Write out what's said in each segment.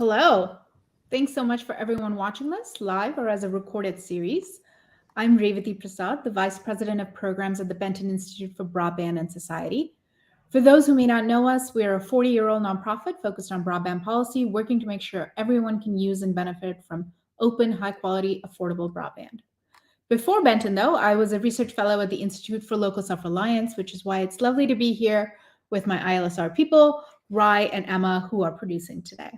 Hello. Thanks so much for everyone watching this live or as a recorded series. I'm Revati Prasad, the Vice President of Programs at the Benton Institute for Broadband and Society. For those who may not know us, we are a 40-year-old nonprofit focused on broadband policy, working to make sure everyone can use and benefit from open, high-quality, affordable broadband. Before Benton, though, I was a research fellow at the Institute for Local Self-Reliance, which is why it's lovely to be here with my ILSR people, Rai and Emma, who are producing today.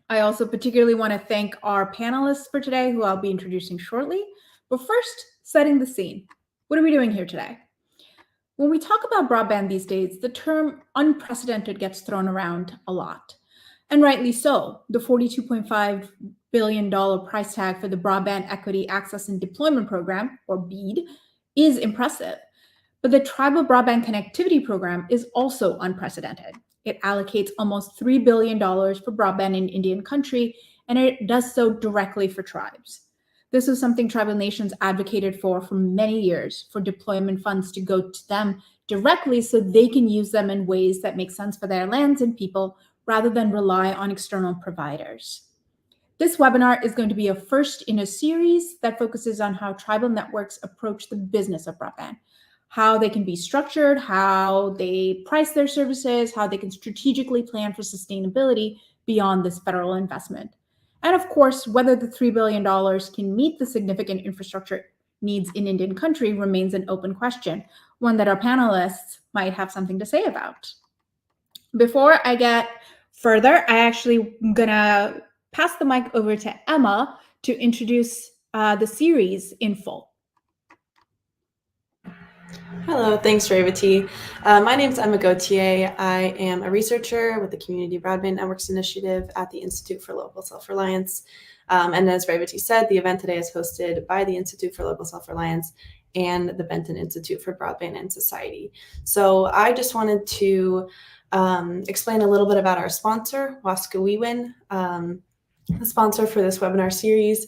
I also particularly want to thank our panelists for today, who I'll be introducing shortly. But first, setting the scene. What are we doing here today? When we talk about broadband these days, the term unprecedented gets thrown around a lot. And rightly so. The $42.5 billion price tag for the Broadband Equity Access and Deployment Program, or BEAD, is impressive. But the Tribal Broadband Connectivity Program is also unprecedented. It allocates almost $3 billion for broadband in Indian country, and it does so directly for tribes. This was something tribal nations advocated for many years, for deployment funds to go to them directly so they can use them in ways that make sense for their lands and people, rather than rely on external providers. This webinar is going to be a first in a series that focuses on how tribal networks approach the business of broadband, how they can be structured, how they price their services, how they can strategically plan for sustainability beyond this federal investment. And of course, whether the $3 billion can meet the significant infrastructure needs in Indian country remains an open question, one that our panelists might have something to say about. Before I get further, I actually am gonna pass the mic over to Emma to introduce the series in full. Hello, thanks, Revati. My name is Emma Gauthier. I am a researcher with the Community Broadband Networks Initiative at the Institute for Local Self-Reliance. And as Revati said, the event today is hosted by the Institute for Local Self-Reliance and the Benton Institute for Broadband and Society. So I just wanted to explain a little bit about our sponsor, Waskawiwin, the sponsor for this webinar series.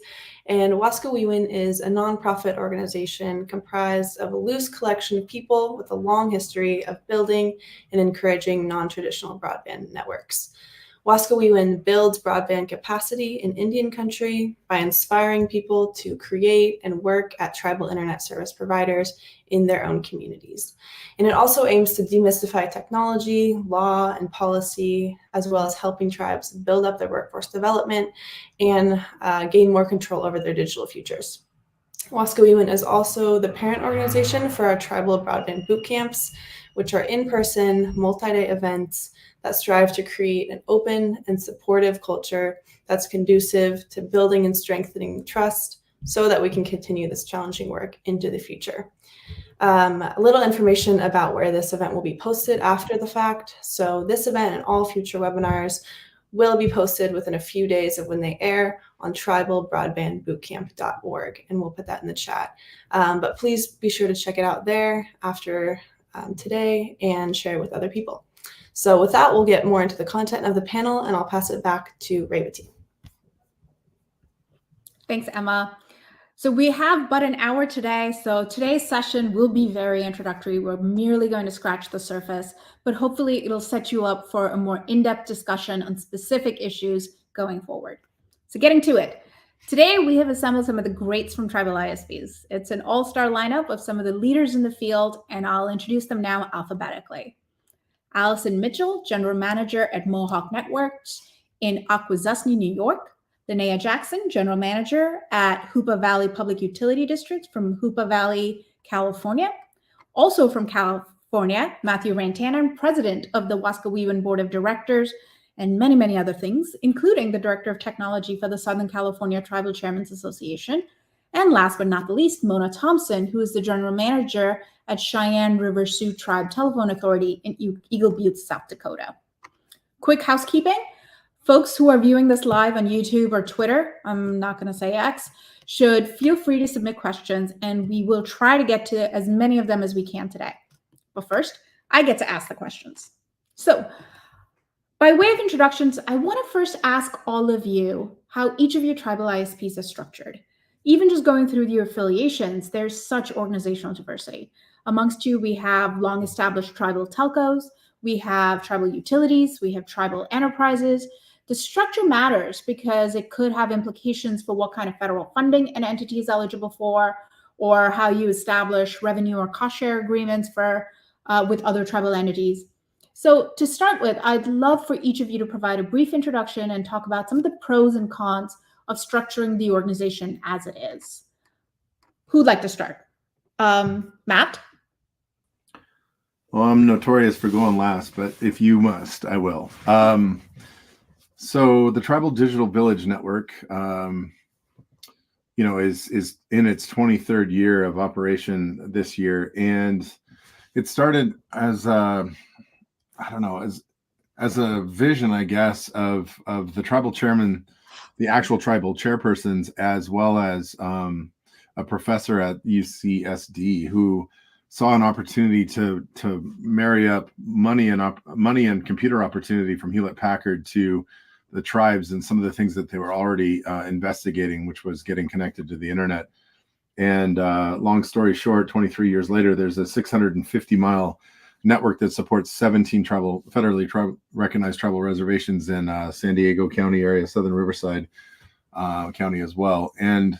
And Waskawiwin is a nonprofit organization comprised of a loose collection of people with a long history of building and encouraging non-traditional broadband networks. Waskawiwin builds broadband capacity in Indian country by inspiring people to create and work at tribal internet service providers in their own communities. And it also aims to demystify technology, law, and policy, as well as helping tribes build up their workforce development and gain more control over their digital futures. Waskawiwin is also the parent organization for our tribal broadband boot camps, which are in-person, multi-day events that strive to create an open and supportive culture that's conducive to building and strengthening trust so that we can continue this challenging work into the future. A little information about where this event will be posted after the fact. So this event and all future webinars will be posted within a few days of when they air on tribalbroadbandbootcamp.org, and we'll put that in the chat. But please be sure to check it out there after today and share it with other people. So with that, we'll get more into the content of the panel, and I'll pass it back to Revati. Thanks, Emma. So we have but an hour today, so today's session will be very introductory. We're merely going to scratch the surface, but hopefully it'll set you up for a more in-depth discussion on specific issues going forward. So getting to it. Today, we have assembled some of the greats from tribal ISPs. It's an all-star lineup of some of the leaders in the field, and I'll introduce them now alphabetically. Allison Mitchell, General Manager at Mohawk Networks in Akwesasne, New York. Linnea Jackson, General Manager at Hoopa Valley Public Utility District from Hoopa Valley, California. Also from California, Matthew Rantanen, President of the Waskawiwin Board of Directors, and many, many other things, including the Director of Technology for the Southern California Tribal Chairmen's Association. And last but not the least, Mona Thompson, who is the General Manager at Cheyenne River Sioux Tribe Telephone Authority in Eagle Butte, South Dakota. Quick housekeeping. Folks who are viewing this live on YouTube or Twitter, I'm not going to say X, should feel free to submit questions, and we will try to get to as many of them as we can today. But first, I get to ask the questions. So, by way of introductions, I want to first ask all of you how each of your tribal ISPs is structured. Even just going through your affiliations, there's such organizational diversity. Amongst you, we have long-established tribal telcos, we have tribal utilities, we have tribal enterprises, The structure matters because it could have implications for what kind of federal funding an entity is eligible for, or how you establish revenue or cost share agreements for with other tribal entities. So to start with, I'd love for each of you to provide a brief introduction and talk about some of the pros and cons of structuring the organization as it is. Who'd like to start? Matt? Well, I'm notorious for going last, but if you must, I will. So the Tribal Digital Village Network, is in its 23rd year of operation this year, and it started as as a vision, I guess, of the tribal chairman, the actual tribal chairpersons, as well as a professor at UCSD who saw an opportunity to marry up money and computer opportunity from Hewlett Packard to the tribes and some of the things that they were already investigating, which was getting connected to the internet. And long story short, 23 years later, there's a 650-mile network that supports 17 federally recognized tribal reservations in San Diego County area, Southern Riverside County as well. And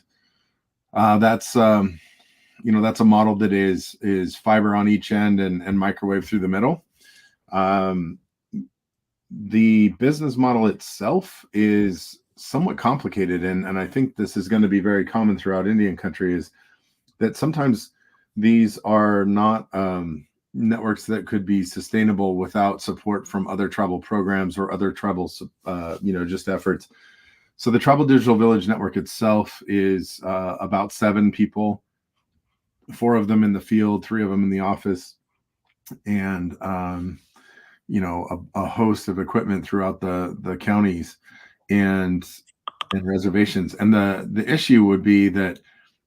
that's a model that is fiber on each end and microwave through the middle. The business model itself is somewhat complicated, and I think this is going to be very common throughout Indian country, is that sometimes these are not networks that could be sustainable without support from other tribal programs or other tribal just efforts. So the Tribal Digital Village Network itself is about 7 people, 4 of them in the field, 3 of them in the office, and a host of equipment throughout the counties and reservations. And the issue would be that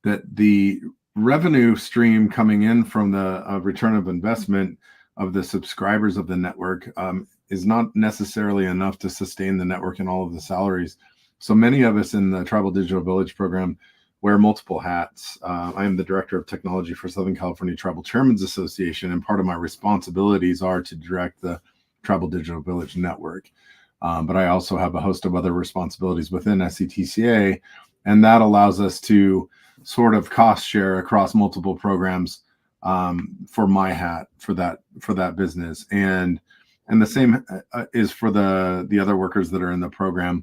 the revenue stream coming in from the return of investment of the subscribers of the network is not necessarily enough to sustain the network and all of the salaries. So many of us in the Tribal Digital Village program wear multiple hats. I am the director of technology for Southern California Tribal Chairmen's Association, and part of my responsibilities are to direct the Tribal Digital Village Network. But I also have a host of other responsibilities within SCTCA, and that allows us to sort of cost share across multiple programs for my hat for that business, and the same is for the other workers that are in the program.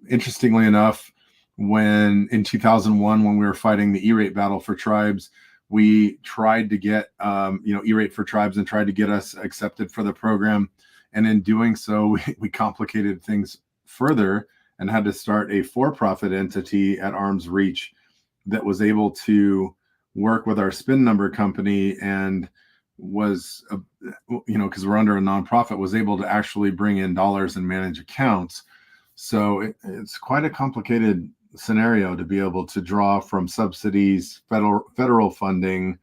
Interestingly enough, when in 2001, when we were fighting the E-rate battle for tribes, we tried to get E-rate for tribes and tried to get us accepted for the program, and in doing so, we complicated things further and had to start a for-profit entity at arm's reach that was able to work with our spin number company and was, because we're under a nonprofit, was able to actually bring in dollars and manage accounts. So it's quite a complicated scenario to be able to draw from subsidies, federal funding,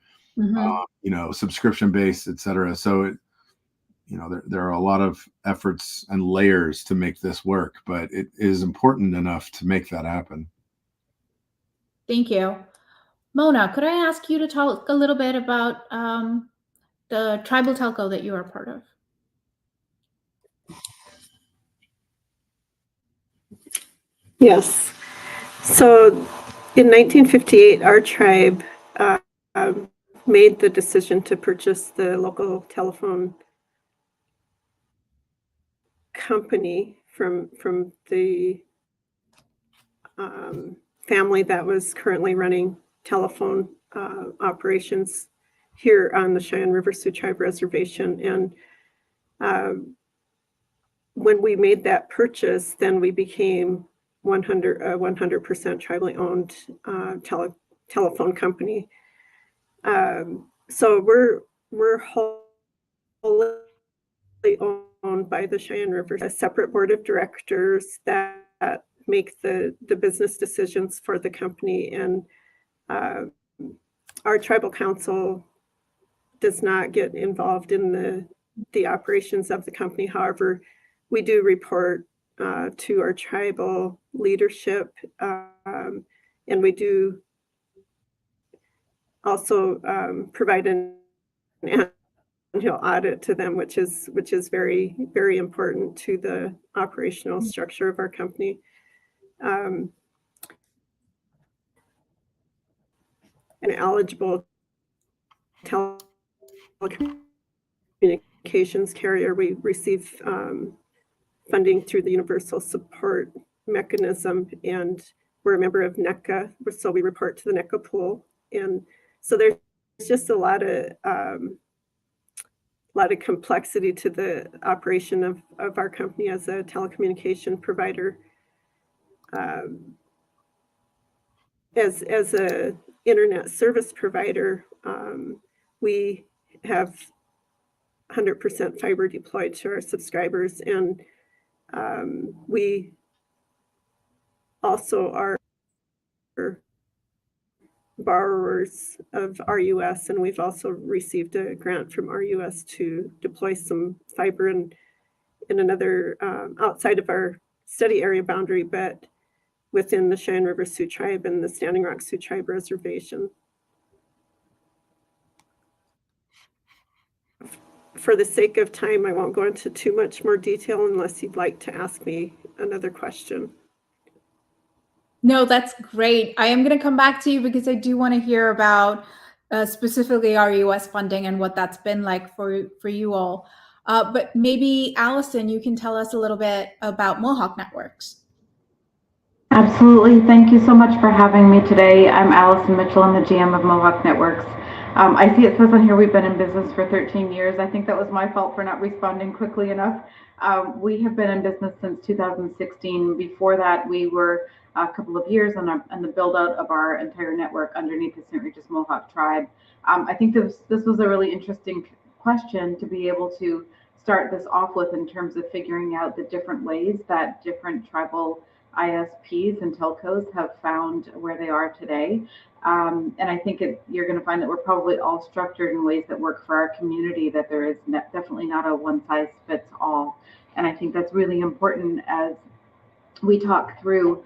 subscription based, et cetera. So there are a lot of efforts and layers to make this work, but it is important enough to make that happen. Thank you. Mona, could I ask you to talk a little bit about the tribal telco that you are part of? Yes. So in 1958, our tribe made the decision to purchase the local telephone company from the family that was currently running telephone operations here on the Cheyenne River Sioux Tribe Reservation. And when we made that purchase, then we became 100% tribally owned telephone company. So we're wholly owned by the Cheyenne River, a separate board of directors that make the business decisions for the company, and our tribal council does not get involved in the operations of the company. However, we do report to our tribal leadership, and we do also provide an downhill audit to them, which is very, very important to the operational structure of our company. An eligible telecommunications carrier, we receive funding through the Universal Support Mechanism, and we're a member of NECA, so we report to the NECA pool. And so there's just a lot of complexity to the operation of our company as a telecommunication provider. As a internet service provider, we have 100% fiber deployed to our subscribers, and we also are borrowers of RUS, and we've also received a grant from RUS to deploy some fiber in another outside of our study area boundary, but within the Cheyenne River Sioux Tribe and the Standing Rock Sioux Tribe Reservation. For the sake of time, I won't go into too much more detail unless you'd like to ask me another question. No, that's great. I am going to come back to you because I do want to hear about specifically RUS funding and what that's been like for you all. But maybe Allison, you can tell us a little bit about Mohawk Networks. Absolutely. Thank you so much for having me today. I'm Allison Mitchell. I'm the GM of Mohawk Networks. I see it says on here we've been in business for 13 years. I think that was my fault for not responding quickly enough. We have been in business since 2016. Before that, we were a couple of years on the build out of our entire network underneath the St. Regis Mohawk tribe. I think this was a really interesting question to be able to start this off with in terms of figuring out the different ways that different tribal ISPs and telcos have found where they are today. And I think you're going to find that we're probably all structured in ways that work for our community, that there is definitely not a one size fits all. And I think that's really important as we talk through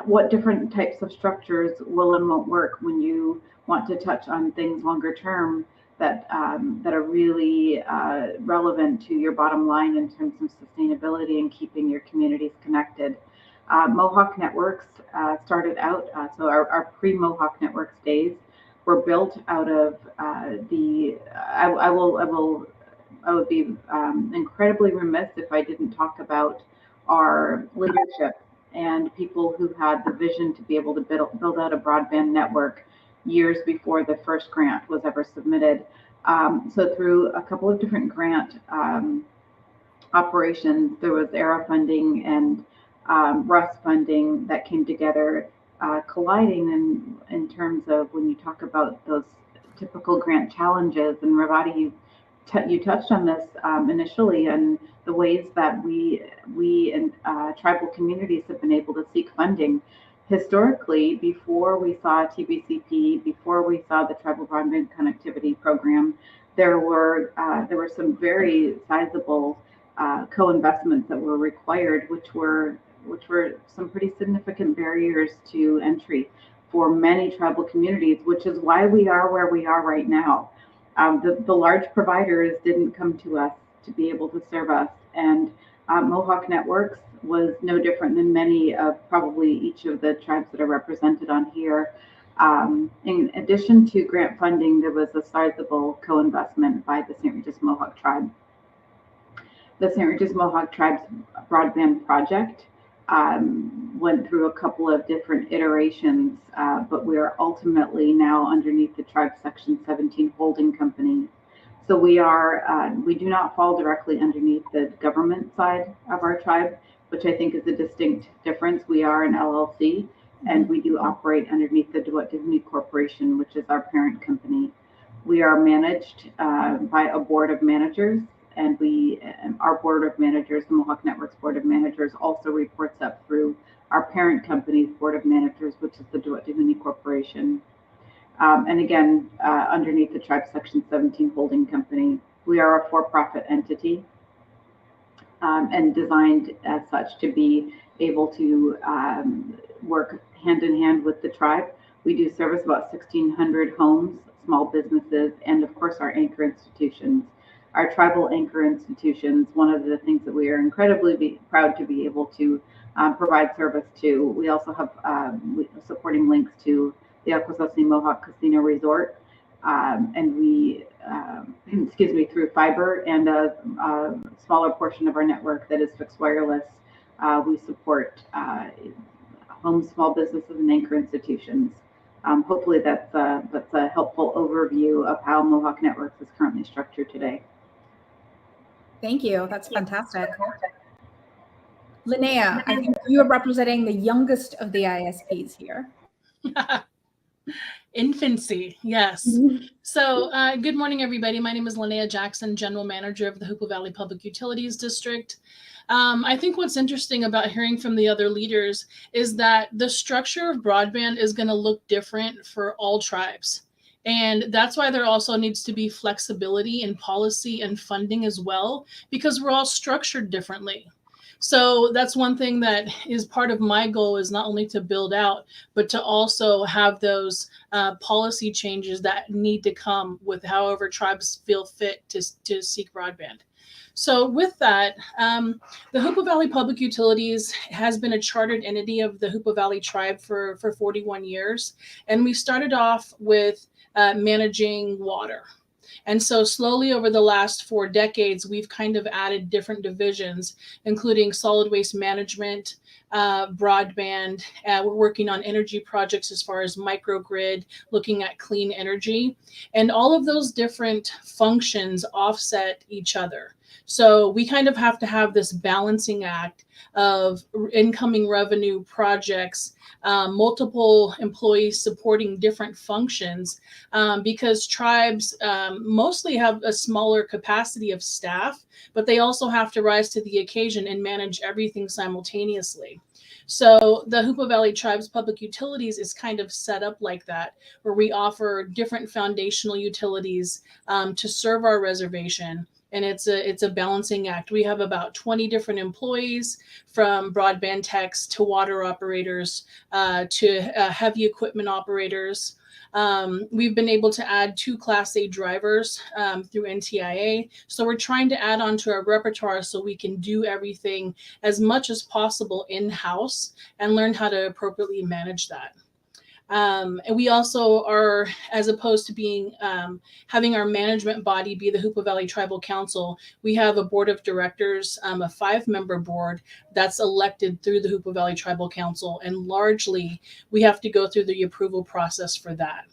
what different types of structures will and won't work when you want to touch on things longer term that are really relevant to your bottom line in terms of sustainability and keeping your communities connected. Mohawk Networks started out, so our pre-Mohawk Networks days were built out of I would be incredibly remiss if I didn't talk about our leadership and people who had the vision to be able to build out a broadband network years before the first grant was ever submitted. So through a couple of different grant operations, there was ERA funding and RUS funding that came together, colliding in terms of when you talk about those typical grant challenges. And Ravati, you touched on this initially, and the ways that we and tribal communities have been able to seek funding. Historically, before we saw TBCP, before we saw the Tribal Broadband Connectivity Program, there were some very sizable co-investments that were required, which were some pretty significant barriers to entry for many tribal communities, which is why we are where we are right now. The large providers didn't come to us to be able to serve us, and Mohawk Networks was no different than many of probably each of the tribes that are represented on here. In addition to grant funding, there was a sizable co-investment by the St. Regis Mohawk tribe. The St. Regis Mohawk tribe's broadband project went through a couple of different iterations, but we are ultimately now underneath the tribe Section 17 holding company. So we do not fall directly underneath the government side of our tribe, which I think is a distinct difference. We are an LLC, and we do operate underneath the DeWitt Divinity Corporation, which is our parent company. We are managed by a board of managers, and our board of managers, the Mohawk Networks board of managers, also reports up through our parent company's board of managers, which is the DeWitt Divinity Corporation. And again, underneath the tribe Section 17 holding company. We are a for-profit entity and designed as such to be able to work hand in hand with the tribe. We do service about 1,600 homes, small businesses, and of course our anchor institutions. our tribal anchor institutions, one of the things that we are incredibly proud to be able to provide service to. We also have supporting links to the Akwesasne Mohawk Casino Resort, and we, through fiber and a smaller portion of our network that is fixed wireless. We support home small businesses and anchor institutions. Hopefully that's a helpful overview of how Mohawk Networks is currently structured today. Thank you. That's fantastic. Linnea, I think you are representing the youngest of the ISPs here. Infancy, yes. So good morning, everybody. My name is Linnea Jackson, General Manager of the Hoopa Valley Public Utilities District. I think what's interesting about hearing from the other leaders is that the structure of broadband is going to look different for all tribes. And that's why there also needs to be flexibility in policy and funding as well, because we're all structured differently. So that's one thing that is part of my goal, is not only to build out, but to also have those policy changes that need to come with however tribes feel fit to seek broadband. So with that, the Hoopa Valley Public Utilities has been a chartered entity of the Hoopa Valley Tribe for 41 years. And we started off with managing water. And so slowly over the last 4 decades, we've kind of added different divisions, including solid waste management, broadband. We're working on energy projects as far as microgrid, looking at clean energy. And all of those different functions offset each other. So we kind of have to have this balancing act of incoming revenue projects, multiple employees supporting different functions, because tribes mostly have a smaller capacity of staff, but they also have to rise to the occasion and manage everything simultaneously. So the Hoopa Valley Tribe's Public Utilities is kind of set up like that, where we offer different foundational utilities to serve our reservation. And it's a balancing act. We have about 20 different employees, from broadband techs to water operators to heavy equipment operators. We've been able to add 2 Class A drivers through NTIA. So we're trying to add on to our repertoire so we can do everything as much as possible in-house and learn how to appropriately manage that. And we also are, as opposed to being having our management body be the Hoopa Valley Tribal Council, we have a board of directors, a 5-member board that's elected through the Hoopa Valley Tribal Council, and largely we have to go through the approval process for that.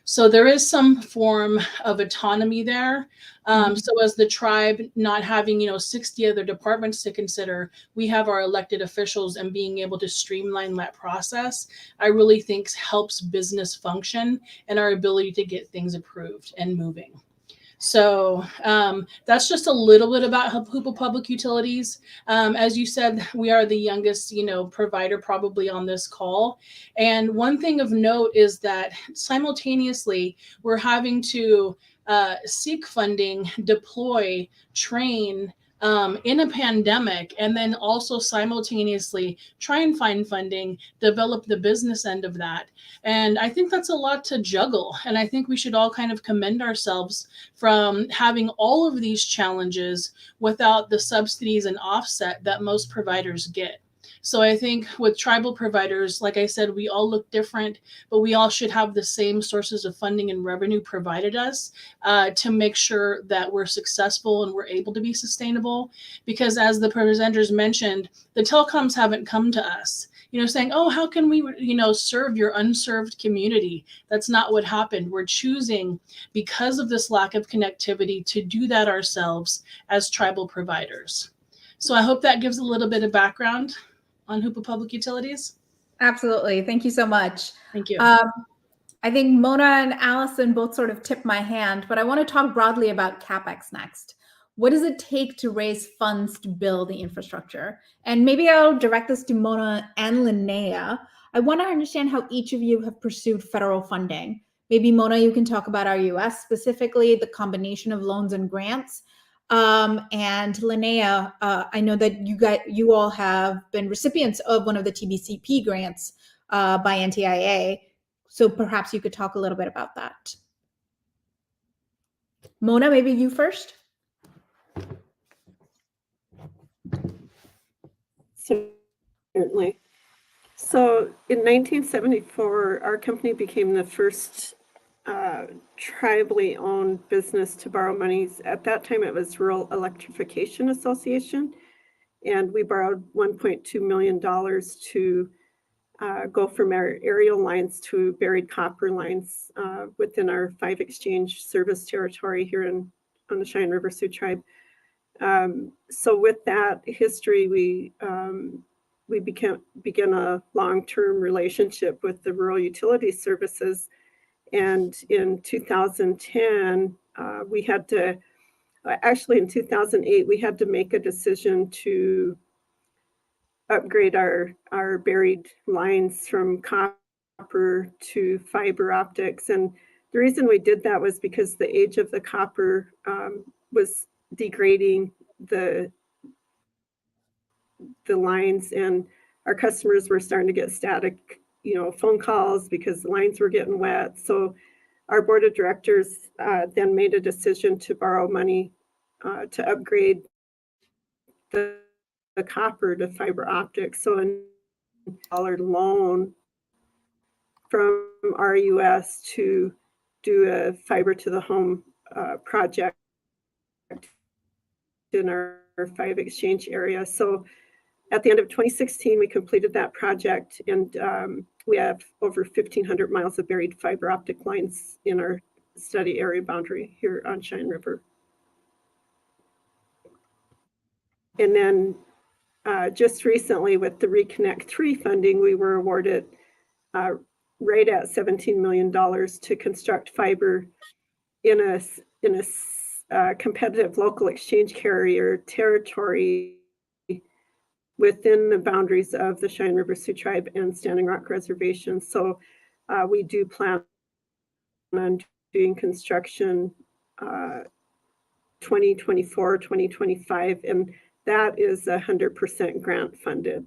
So there is some form of autonomy there. So as the tribe not having, 60 other departments to consider, we have our elected officials, and being able to streamline that process, I really think helps business function and our ability to get things approved and moving. So that's just a little bit about Hoopa Public Utilities. As you said, we are the youngest, provider probably on this call. And one thing of note is that simultaneously, we're having to seek funding, deploy, train, in a pandemic, and then also simultaneously try and find funding, develop the business end of that. And I think that's a lot to juggle. And I think we should all kind of commend ourselves from having all of these challenges without the subsidies and offset that most providers get. So I think with tribal providers, like I said, we all look different, but we all should have the same sources of funding and revenue provided us to make sure that we're successful and we're able to be sustainable. Because as the presenters mentioned, the telecoms haven't come to us, saying, oh, how can we, serve your unserved community? That's not what happened. We're choosing, because of this lack of connectivity, to do that ourselves as tribal providers. So I hope that gives a little bit of background on Hoopa Public Utilities. Absolutely. Thank you so much. Thank you. I think Mona and Allison both sort of tipped my hand, but I want to talk broadly about CapEx next. What does it take to raise funds to build the infrastructure? And maybe I'll direct this to Mona and Linnea. I want to understand how each of you have pursued federal funding. Maybe Mona, you can talk about our US specifically, the combination of loans and grants. And Linnea, I know that you all have been recipients of one of the TBCP grants by NTIA. So perhaps you could talk a little bit about that. Mona, maybe you first. Certainly. So in 1974, our company became the first tribally owned business to borrow monies. At that time, it was Rural Electrification Association, and we borrowed $1.2 million to go from our aerial lines to buried copper lines within our 5 exchange service territory here on the Cheyenne River Sioux Tribe. So with that history, we began a long-term relationship with the Rural Utility Services. And in 2010, we had to, actually in 2008, we had to make a decision to upgrade our buried lines from copper to fiber optics. And the reason we did that was because the age of the copper was degrading the lines, and our customers were starting to get static, phone calls because the lines were getting wet. So our board of directors then made a decision to borrow money to upgrade the copper to fiber optics. So a $1 loan from RUS to do a fiber to the home project in our 5 exchange area. So at the end of 2016, we completed that project, and we have over 1,500 miles of buried fiber optic lines in our study area boundary here on Cheyenne River. And then just recently with the Reconnect 3 funding, we were awarded right at $17 million to construct fiber in a competitive local exchange carrier territory within the boundaries of the Cheyenne River Sioux Tribe and Standing Rock Reservation. So we do plan on doing construction 2024, 2025, and that is 100% grant funded,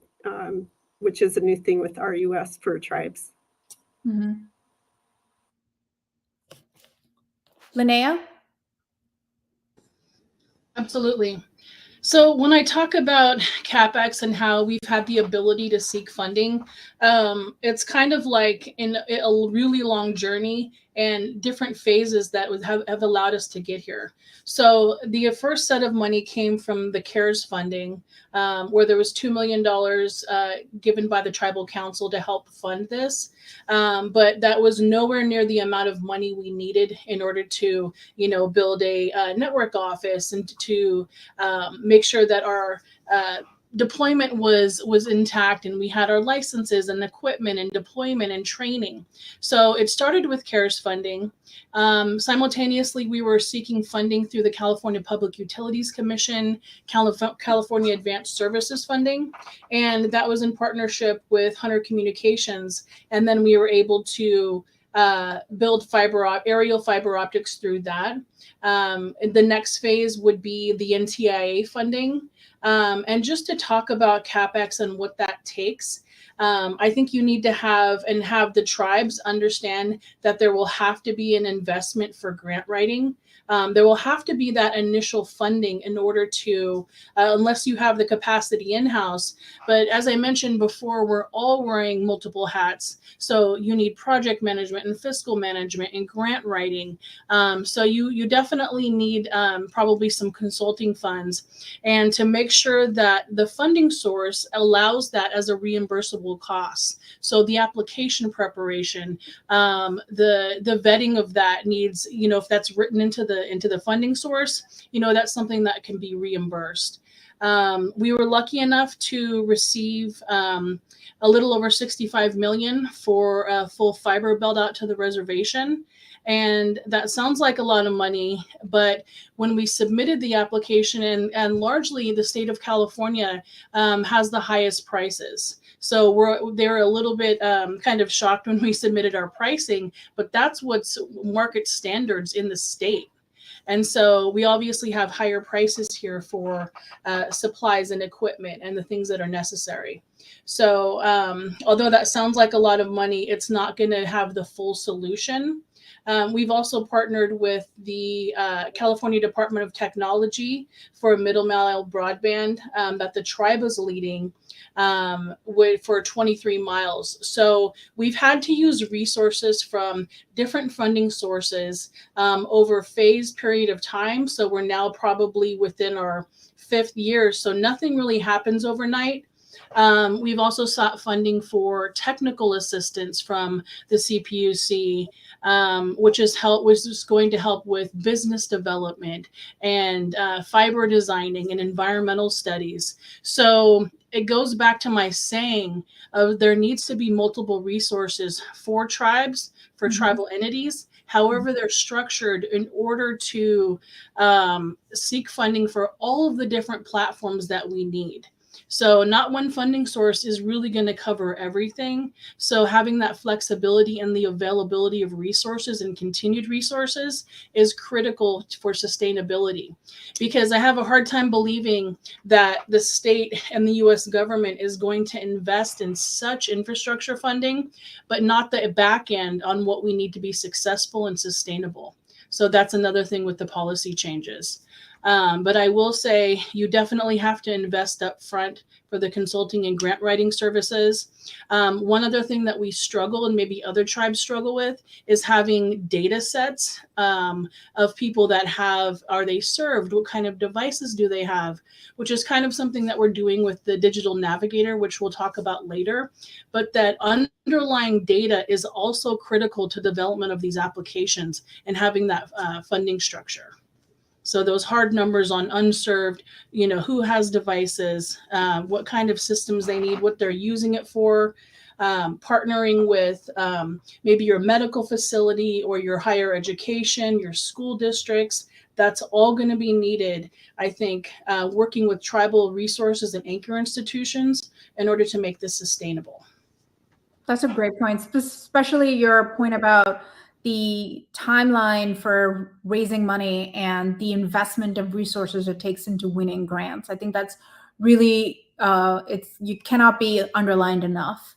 which is a new thing with RUS for tribes. Mm-hmm. Linnea? Absolutely. So when I talk about CapEx and how we've had the ability to seek funding, it's kind of like in a really long journey and different phases that would have allowed us to get here. So the first set of money came from the CARES funding, where there was $2 million given by the tribal council to help fund this. But that was nowhere near the amount of money we needed in order to, build a network office and to make sure that our deployment was intact, and we had our licenses and equipment and deployment and training. So it started with CARES funding. Simultaneously, we were seeking funding through the California Public Utilities Commission, California Advanced Services funding, and that was in partnership with Hunter Communications. And then we were able to build aerial fiber optics through that. The next phase would be the NTIA funding. And just to talk about CapEx and what that takes, I think you need to have the tribes understand that there will have to be an investment for grant writing. There will have to be that initial funding in order to, unless you have the capacity in-house. But as I mentioned before, we're all wearing multiple hats. So you need project management and fiscal management and grant writing. So you definitely need probably some consulting funds, and to make sure that the funding source allows that as a reimbursable cost. So the application preparation, the vetting of that needs, if that's written into the funding source, that's something that can be reimbursed. We were lucky enough to receive a little over $65 million for a full fiber build out to the reservation. And that sounds like a lot of money, but when we submitted the application, and largely the state of California has the highest prices. So they were a little bit kind of shocked when we submitted our pricing, but that's what's market standards in the state. And so we obviously have higher prices here for supplies and equipment and the things that are necessary. So although that sounds like a lot of money, it's not going to have the full solution. We've also partnered with the California Department of Technology for middle mile broadband that the tribe is leading for 23 miles. So we've had to use resources from different funding sources over a phased period of time. So we're now probably within our 5th year. So nothing really happens overnight. We've also sought funding for technical assistance from the CPUC, which is going to help with business development and fiber designing and environmental studies. So it goes back to my saying of there needs to be multiple resources for tribes, for tribal entities, however they're structured, in order to seek funding for all of the different platforms that we need. So not one funding source is really going to cover everything. So having that flexibility and the availability of resources and continued resources is critical for sustainability, because I have a hard time believing that the state and the US government is going to invest in such infrastructure funding, but not the back end on what we need to be successful and sustainable. So that's another thing with the policy changes. But I will say you definitely have to invest up front for the consulting and grant writing services. One other thing that we struggle, and maybe other tribes struggle with, is having data sets of people that are they served? What kind of devices do they have? Which is kind of something that we're doing with the digital navigator, which we'll talk about later. But that underlying data is also critical to development of these applications and having that funding structure. So those hard numbers on unserved, who has devices, what kind of systems they need, what they're using it for, partnering with maybe your medical facility or your higher education, your school districts. That's all going to be needed, I think, working with tribal resources and anchor institutions in order to make this sustainable. That's a great point, especially your point about the timeline for raising money and the investment of resources it takes into winning grants. I think that's really, you cannot be underlined enough.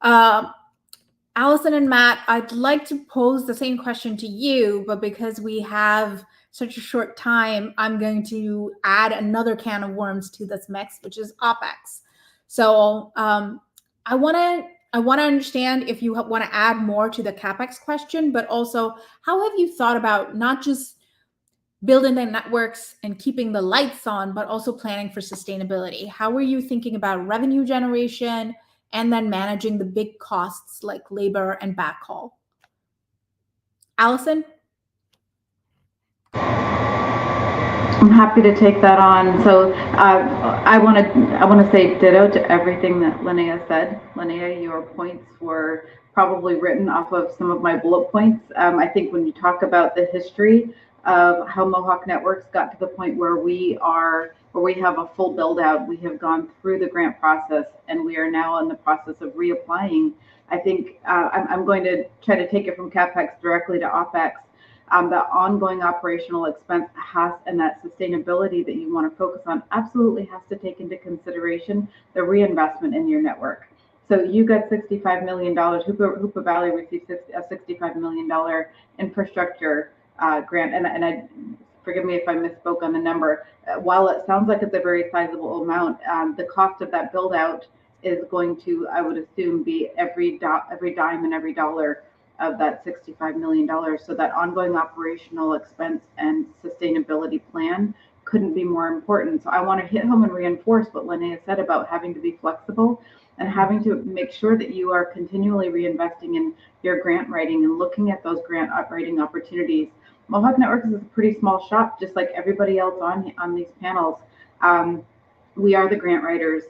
Allison and Matt, I'd like to pose the same question to you, but because we have such a short time, I'm going to add another can of worms to this mix, which is OpEx. So I want to understand if you want to add more to the CapEx question, but also how have you thought about not just building the networks and keeping the lights on, but also planning for sustainability? How are you thinking about revenue generation and then managing the big costs like labor and backhaul? Allison? I'm happy to take that on. So I want to say ditto to everything that Linnea said. Linnea, your points were probably written off of some of my bullet points. I think when you talk about the history of how Mohawk Networks got to the point where we have a full build out, we have gone through the grant process, and we are now in the process of reapplying. I think I'm going to try to take it from CapEx directly to OpEx. The ongoing operational expense and that sustainability that you want to focus on absolutely has to take into consideration the reinvestment in your network. So you got $65 million, Hoopa Valley received a $65 million infrastructure grant, and I forgive me if I misspoke on the number. While it sounds like it's a very sizable amount, the cost of that build out is going to, I would assume, be every dime and every dollar of that $65 million. So that ongoing operational expense and sustainability plan couldn't be more important. So I want to hit home and reinforce what Linnea said about having to be flexible and having to make sure that you are continually reinvesting in your grant writing and looking at those grant writing opportunities. Mohawk Networks is a pretty small shop, just like everybody else on these panels. We are the grant writers.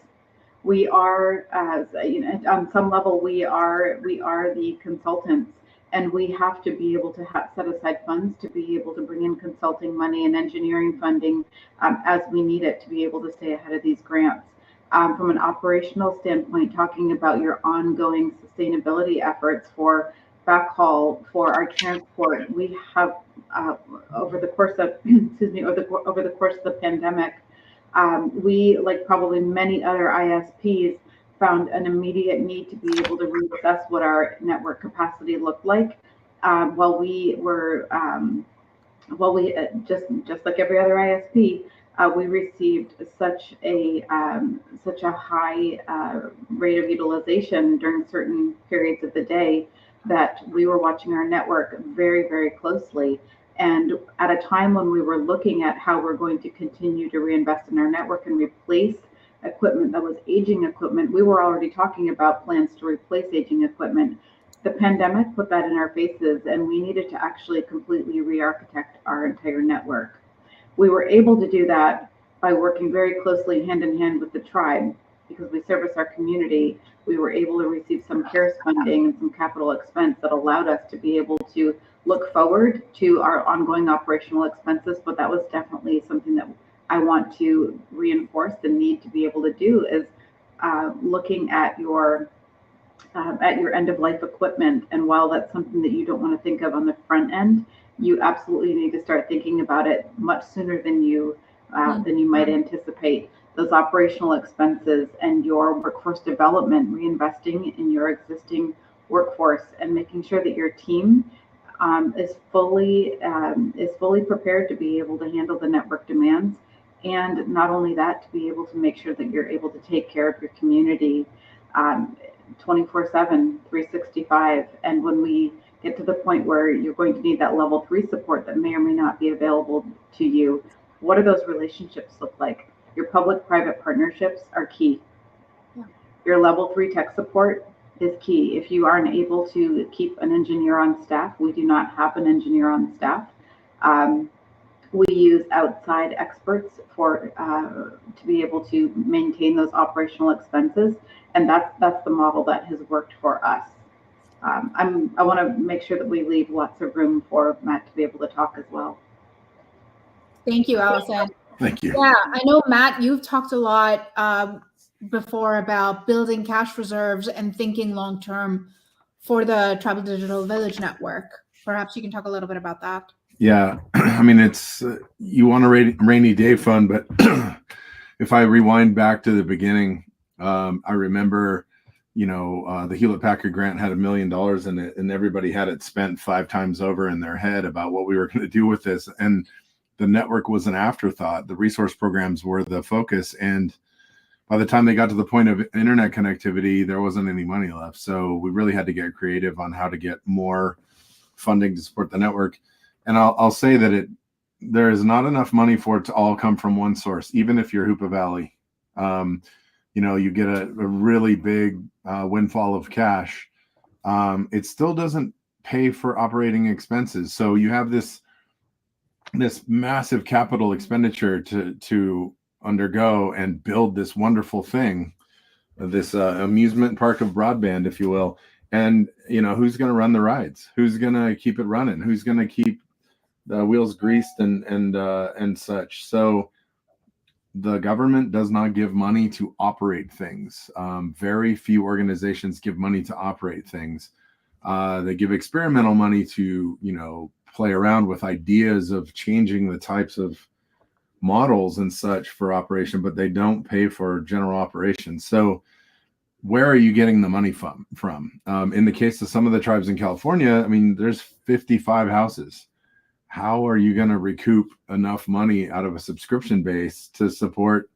We are, on some level, we are the consultants, and we have to be able to set aside funds to be able to bring in consulting money and engineering funding as we need it to be able to stay ahead of these grants. From an operational standpoint, talking about your ongoing sustainability efforts for backhaul, for our transport, we have over the course of over the course of the pandemic, we, like probably many other ISPs, found an immediate need to be able to reassess what our network capacity looked like. while we were just like every other ISP, we received such a high rate of utilization during certain periods of the day that we were watching our network very, very closely. And at a time when we were looking at how we're going to continue to reinvest in our network and replace equipment that was aging equipment, we were already talking about plans to replace aging equipment. The pandemic put that in our faces, and we needed to actually completely re-architect our entire network. We were able to do that by working very closely hand in hand with the tribe, because we service our community. We were able to receive some CARES funding and some capital expense that allowed us to be able to look forward to our ongoing operational expenses. But that was definitely something that I want to reinforce the need to be able to do, is looking at your end of life equipment. And while that's something that you don't want to think of on the front end, you absolutely need to start thinking about it much sooner than you might anticipate. Those operational expenses and your workforce development, reinvesting in your existing workforce and making sure that your team is fully prepared to be able to handle the network demands. And not only that, to be able to make sure that you're able to take care of your community 24/7, 365. And when we get to the point where you're going to need that level 3 support that may or may not be available to you, what do those relationships look like? Your public-private partnerships are key. Yeah. Your level 3 tech support is key. If you aren't able to keep an engineer on staff, we do not have an engineer on staff. We use outside experts to be able to maintain those operational expenses, and that's the model that has worked for us. I want to make sure that we leave lots of room for Matt to be able to talk as well. Thank you, Allison. Thank you. Yeah, I know, Matt, you've talked a lot before about building cash reserves and thinking long-term for the Tribal Digital Village Network. Perhaps you can talk a little bit about that. Yeah, I mean, it's you want a rainy day fund, but if I rewind back to the beginning, I remember, the Hewlett Packard grant had $1 million in it, and everybody had it spent 5 times over in their head about what we were going to do with this. And the network was an afterthought. The resource programs were the focus. And by the time they got to the point of internet connectivity, there wasn't any money left. So we really had to get creative on how to get more funding to support the network. And I'll say that there is not enough money for it to all come from one source, even if you're Hoopa Valley. You get a really big windfall of cash. It still doesn't pay for operating expenses. So you have this massive capital expenditure to undergo and build this wonderful thing, this amusement park of broadband, if you will. And who's going to run the rides? Who's going to keep it running? Who's going to keep the wheels greased and such? So the government does not give money to operate things. Very few organizations give money to operate things. They give experimental money to play around with ideas of changing the types of models and such for operation, but they don't pay for general operations. So where are you getting the money from? In the case of some of the tribes in California, I mean, there's 55 houses. How are you going to recoup enough money out of a subscription base to support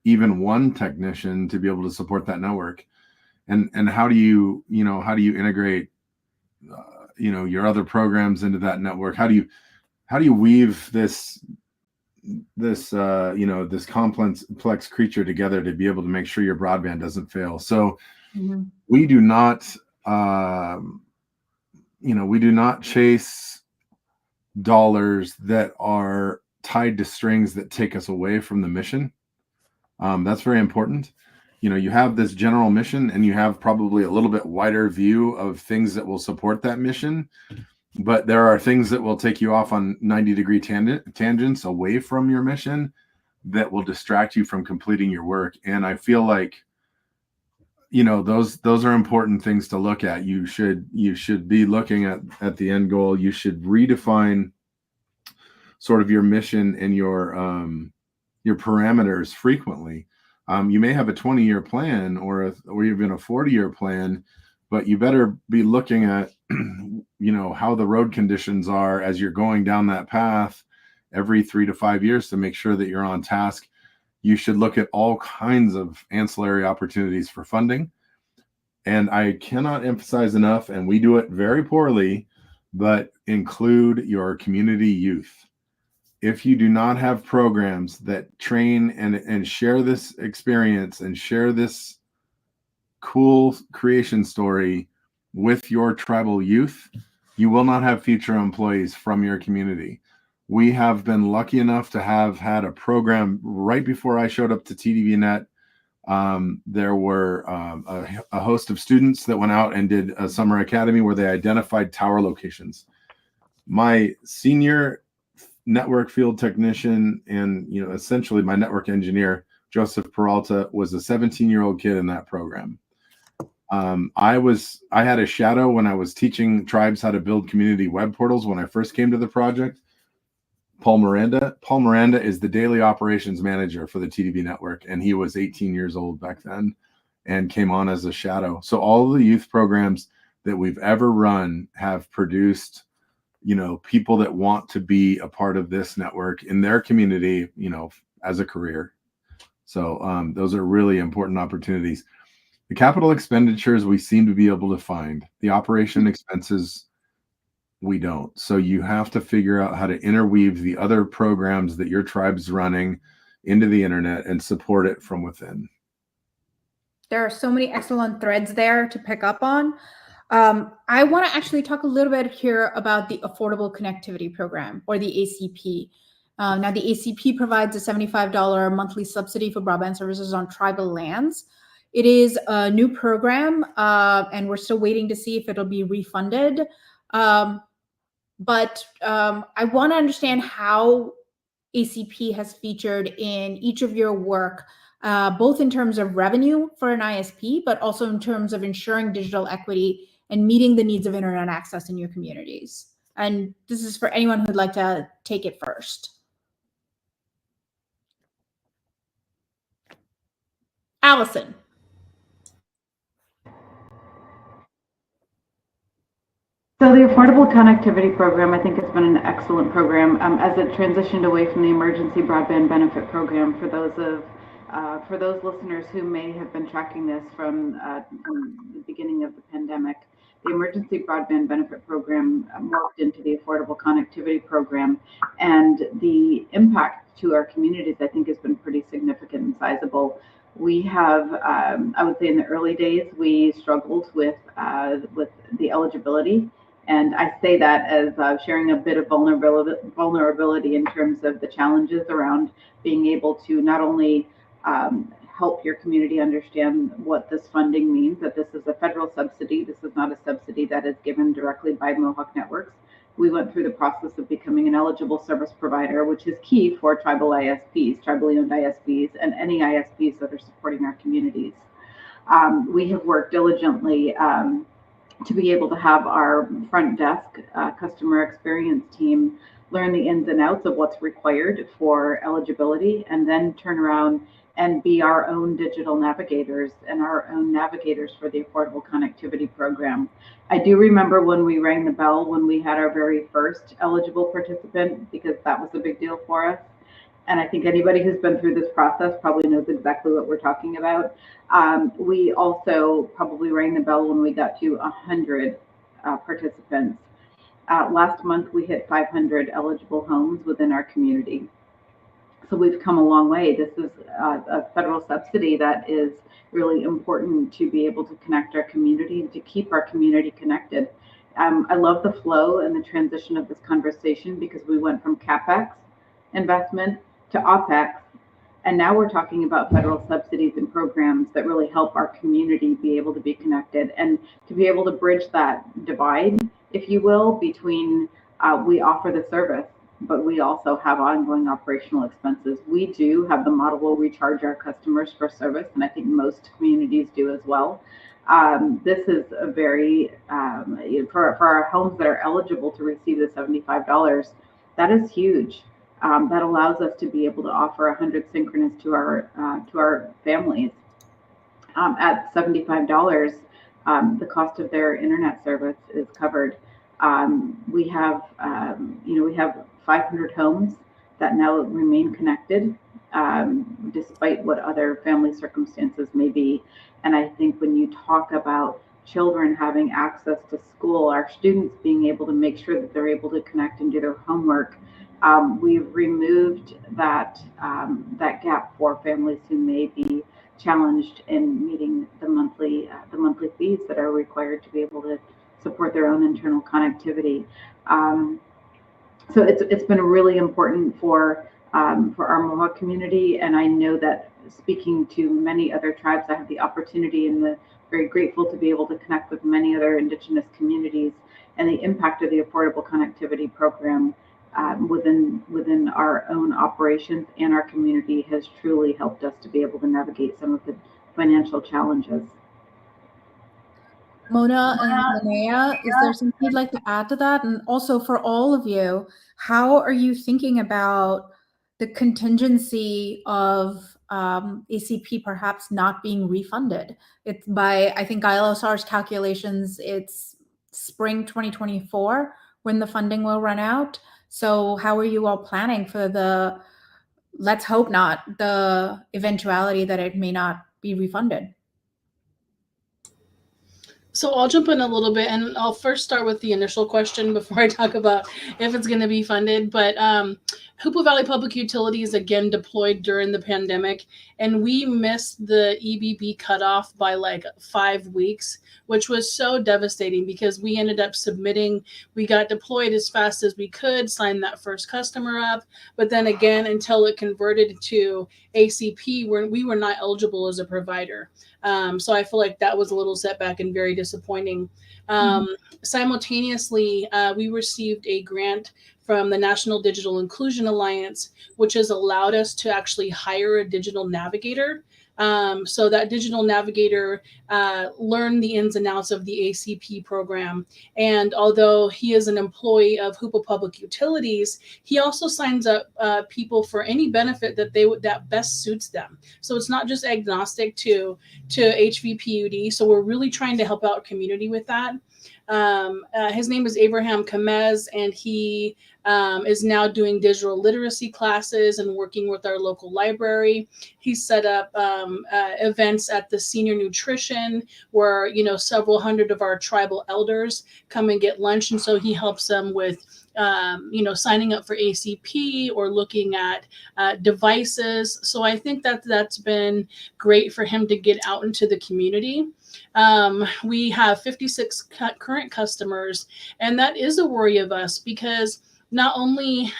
even one technician to be able to support that network? And how do you integrate your other programs into that network? How do you weave this complex creature together to be able to make sure your broadband doesn't fail? So we do not chase dollars that are tied to strings that take us away from the mission. That's very important. You have this general mission, and you have probably a little bit wider view of things that will support that mission. But there are things that will take you off on 90-degree tangents away from your mission that will distract you from completing your work. And I feel like, those are important things to look at. You should be looking at the end goal. You should redefine sort of your mission and your parameters frequently. You may have a 20-year plan or even a 40-year plan, but you better be looking at, how the road conditions are as you're going down that path every 3 to 5 years to make sure that you're on task. You should look at all kinds of ancillary opportunities for funding. And I cannot emphasize enough, and we do it very poorly, but include your community youth. If you do not have programs that train and share this experience and share this cool creation story with your tribal youth, you will not have future employees from your community. We have been lucky enough to have had a program right before I showed up to TDVNet. There were a host of students that went out and did a summer academy where they identified tower locations. My senior network field technician and essentially my network engineer, Joseph Peralta, was a 17-year-old kid in that program. I had a shadow when I was teaching tribes how to build community web portals when I first came to the project. Paul Miranda. Paul Miranda is the daily operations manager for the TDV network, and he was 18 years old back then and came on as a shadow. So all of the youth programs that we've ever run have produced, people that want to be a part of this network in their community, as a career. So those are really important opportunities. The capital expenditures we seem to be able to find. The operation expenses, we don't. So you have to figure out how to interweave the other programs that your tribe's running into the internet and support it from within. There are so many excellent threads there to pick up on. I want to actually talk a little bit here about the Affordable Connectivity Program, or the ACP. Now, the ACP provides a $75 monthly subsidy for broadband services on tribal lands. It is a new program, and we're still waiting to see if it'll be refunded. But I want to understand how ACP has featured in each of your work, both in terms of revenue for an ISP, but also in terms of ensuring digital equity and meeting the needs of internet access in your communities. And this is for anyone who'd like to take it first. Allison. So the Affordable Connectivity Program, I think, has been an excellent program as it transitioned away from the Emergency Broadband Benefit Program. For those listeners who may have been tracking this from the beginning of the pandemic, the Emergency Broadband Benefit Program morphed into the Affordable Connectivity Program, and the impact to our communities, I think, has been pretty significant and sizable. We have, I would say, in the early days, we struggled with the eligibility. And I say that as sharing a bit of vulnerability in terms of the challenges around being able to not only help your community understand what this funding means, that this is a federal subsidy. This is not a subsidy that is given directly by Mohawk Networks. We went through the process of becoming an eligible service provider, which is key for tribal ISPs, tribally owned ISPs, and any ISPs that are supporting our communities. We have worked diligently to be able to have our front desk customer experience team learn the ins and outs of what's required for eligibility, and then turn around and be our own digital navigators and our own navigators for the Affordable Connectivity Program. I do remember when we rang the bell when we had our very first eligible participant, because that was a big deal for us. And I think anybody who's been through this process probably knows exactly what we're talking about. We also probably rang the bell when we got to 100 participants. Last month, we hit 500 eligible homes within our community. So we've come a long way. This is a federal subsidy that is really important to be able to connect our community and to keep our community connected. I love the flow and the transition of this conversation, because we went from CapEx investment to OpEx, and now we're talking about federal subsidies and programs that really help our community be able to be connected and to be able to bridge that divide, if you will, between we offer the service, but we also have ongoing operational expenses. We do have the model where we charge our customers for service, and I think most communities do as well. This is a very, for our homes that are eligible to receive the $75, that is huge. That allows us to be able to offer 100 synchronous to our families. At $75, the cost of their internet service is covered. We have, we have 500 homes that now remain connected, despite what other family circumstances may be. And I think when you talk about children having access to school, our students being able to make sure that they're able to connect and do their homework, we've removed that gap for families who may be challenged in meeting the monthly fees that are required to be able to support their own internal connectivity. So it's been really important for our Mohawk community, and I know that speaking to many other tribes, I have the opportunity and the very grateful to be able to connect with many other Indigenous communities, and the impact of the Affordable Connectivity Program within our own operations and our community has truly helped us to be able to navigate some of the financial challenges. Mona and Linnea, is there something you'd like to add to that? And also for all of you, how are you thinking about the contingency of ACP perhaps not being refunded? It's by, I think, ILSR's calculations, it's spring 2024 when the funding will run out. So how are you all planning for the, let's hope not, the eventuality that it may not be refunded? So I'll jump in a little bit, and I'll first start with the initial question before I talk about if it's going to be funded. But Hoopa Valley Public Utilities, again, deployed during the pandemic, and we missed the EBB cutoff by like 5 weeks, which was so devastating because we ended up submitting. We got deployed as fast as we could, signed that first customer up, but then again, until it converted to ACP, we were not eligible as a provider. So I feel like that was a little setback and very disappointing. Simultaneously, we received a grant from the National Digital Inclusion Alliance, which has allowed us to actually hire a digital navigator. So that digital navigator learned the ins and outs of the ACP program. And although he is an employee of Hoopa Public Utilities, he also signs up people for any benefit that best suits them. So it's not just agnostic to HVPUD. So we're really trying to help out community with that. His name is Abraham Kamez, and he is now doing digital literacy classes and working with our local library. He set up events at the senior nutrition where, several hundred of our tribal elders come and get lunch. And so he helps them with, signing up for ACP or looking at devices. So I think that's been great for him to get out into the community. We have 56 current customers, and that is a worry of us because not only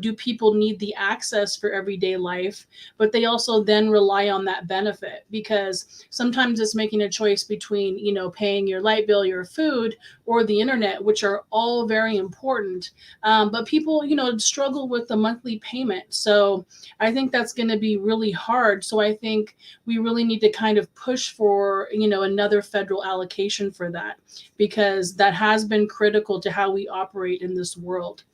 do people need the access for everyday life, but they also then rely on that benefit because sometimes it's making a choice between, paying your light bill, your food, or the internet, which are all very important. But people, struggle with the monthly payment. So I think that's going to be really hard. So I think we really need to kind of push for, another federal allocation for that, because that has been critical to how we operate in this world.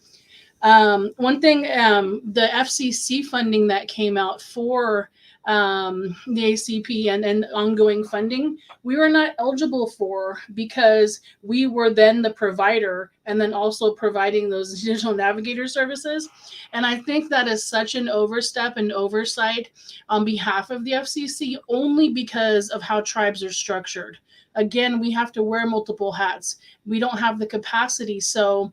One thing, the FCC funding that came out for the ACP and ongoing funding, we were not eligible for because we were then the provider and then also providing those digital navigator services. And I think that is such an overstep and oversight on behalf of the FCC only because of how tribes are structured. Again, we have to wear multiple hats. We don't have the capacity. So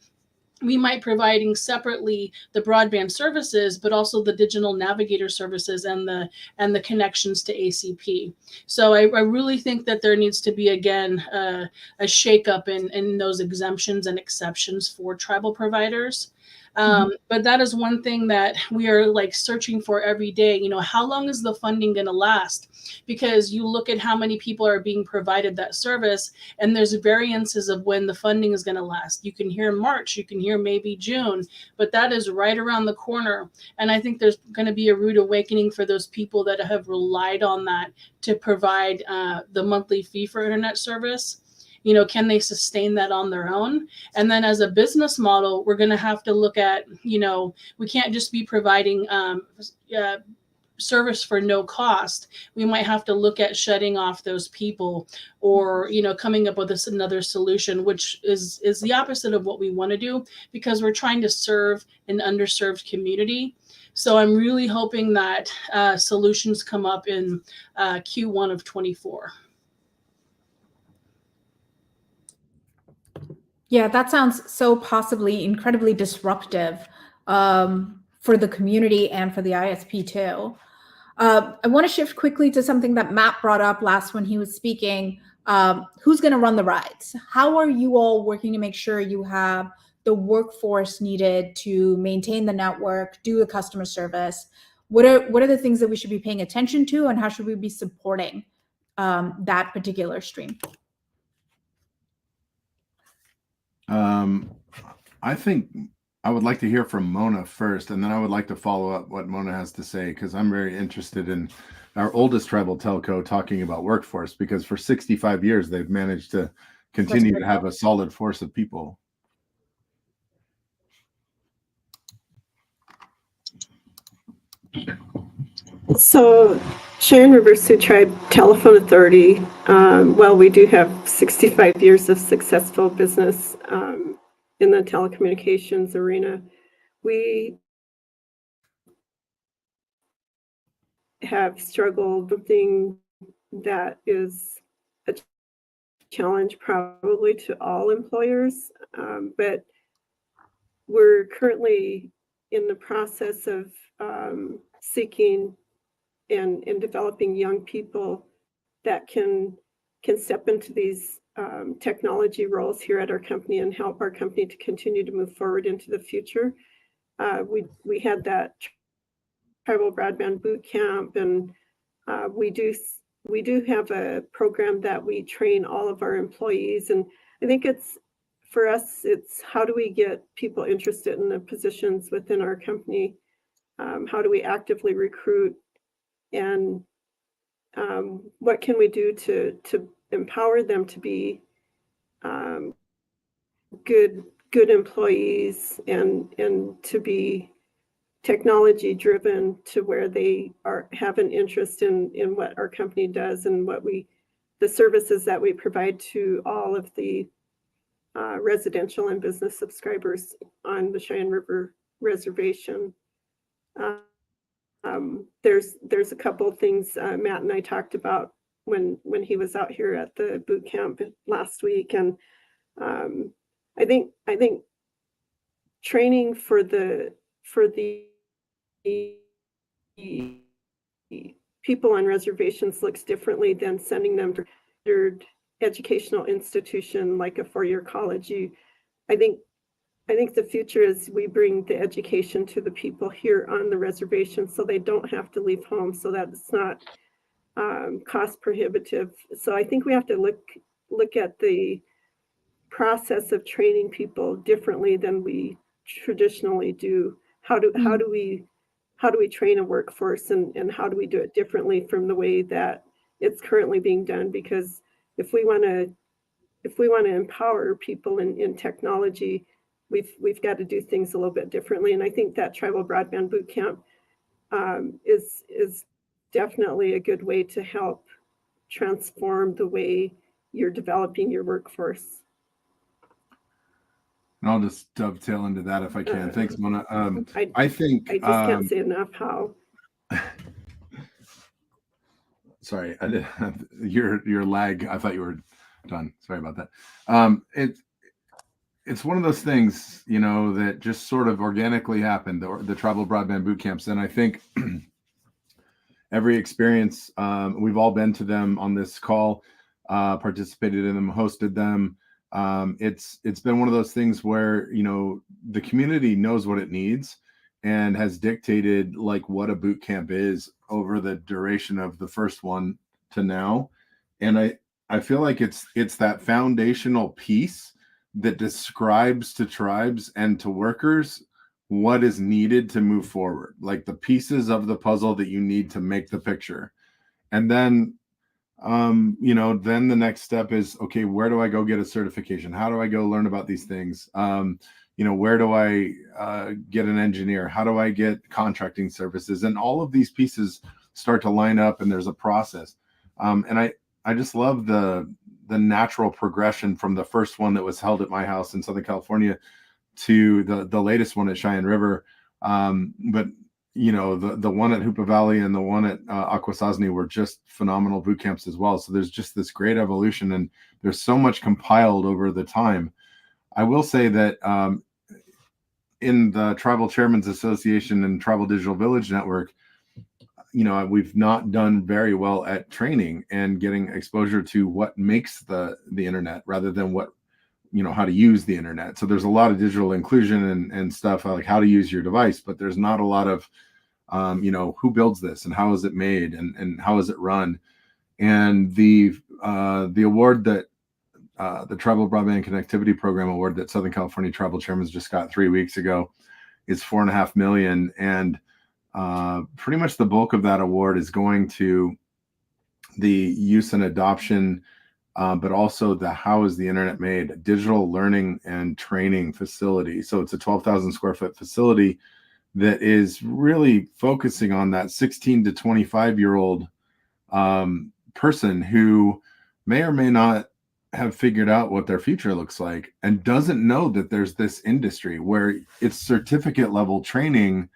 we might providing separately the broadband services, but also the digital navigator services and the connections to ACP. So I really think that there needs to be, again, a shakeup in those exemptions and exceptions for tribal providers. But that is one thing that we are like searching for every day. How long is the funding going to last? Because you look at how many people are being provided that service, and there's variances of when the funding is going to last. You can hear March, you can hear maybe June, but that is right around the corner. And I think there's going to be a rude awakening for those people that have relied on that to provide the monthly fee for internet service. Can they sustain that on their own? And then as a business model, we're going to have to look at, we can't just be providing service for no cost, we might have to look at shutting off those people, or coming up with another solution, which is the opposite of what we want to do, because we're trying to serve an underserved community. So I'm really hoping that solutions come up in Q1 of 24. Yeah, that sounds so possibly incredibly disruptive for the community and for the ISP too. I want to shift quickly to something that Matt brought up last when he was speaking. Who's going to run the rides? How are you all working to make sure you have the workforce needed to maintain the network, do the customer service? What are the things that we should be paying attention to, and how should we be supporting that particular stream? I think I would like to hear from Mona first, and then I would like to follow up what Mona has to say, because I'm very interested in our oldest tribal telco talking about workforce, because for 65 years, they've managed to continue to have a solid force of people. So Cheyenne River Sioux Tribe Telephone Authority, while we do have 65 years of successful business in the telecommunications arena, we have struggled with something that is a challenge probably to all employers, but we're currently in the process of seeking and developing young people that can step into these technology roles here at our company and help our company to continue to move forward into the future. We had that tribal broadband boot camp, and we do have a program that we train all of our employees. And I think for us, it's how do we get people interested in the positions within our company? How do we actively recruit? And what can we do to empower them to be good employees and to be technology driven, to where they have an interest in what our company does and the services that we provide to all of the residential and business subscribers on the Cheyenne River Reservation. There's a couple of things Matt and I talked about when he was out here at the boot camp last week, and I think training for the people on reservations looks differently than sending them to a educational institution like a four-year college. I think the future is we bring the education to the people here on the reservation, so they don't have to leave home, so that it's not cost prohibitive. So I think we have to look at the process of training people differently than we traditionally do. How do we train a workforce, and how do we do it differently from the way that it's currently being done? Because if we want to empower people in technology, we've got to do things a little bit differently. And I think that tribal broadband boot camp is definitely a good way to help transform the way you're developing your workforce. And I'll just dovetail into that if I can. Thanks, Mona. I think I just can't say enough how. Sorry, I did your lag. I thought you were done. Sorry about that. It's one of those things, that just sort of organically happened, the tribal broadband boot camps. And I think every experience, we've all been to them on this call, participated in them, hosted them. It's been one of those things where, the community knows what it needs and has dictated like what a boot camp is over the duration of the first one to now. And I feel like it's that foundational piece that describes to tribes and to workers what is needed to move forward, like the pieces of the puzzle that you need to make the picture. And then, then the next step is, okay, where do I go get a certification? How do I go learn about these things? where do I get an engineer? How do I get contracting services? And all of these pieces start to line up, and there's a process. And I just love the natural progression from the first one that was held at my house in Southern California to the latest one at Cheyenne River. But the one at Hoopa Valley and the one at Akwesasne were just phenomenal boot camps as well. So there's just this great evolution, and there's so much compiled over the time. I will say that in the Tribal Chairmen's Association and Tribal Digital Village Network, we've not done very well at training and getting exposure to what makes the internet rather than what, how to use the internet. So there's a lot of digital inclusion and stuff like how to use your device, but there's not a lot of, who builds this and how is it made and how is it run? And the award that the Tribal Broadband Connectivity Program award that Southern California Tribal Chairmen just got 3 weeks ago is $4.5 million. And pretty much the bulk of that award is going to the use and adoption, but also the how is the internet made digital learning and training facility. So it's a 12,000 square foot facility that is really focusing on that 16 to 25-year-old person who may or may not have figured out what their future looks like and doesn't know that there's this industry where it's certificate level training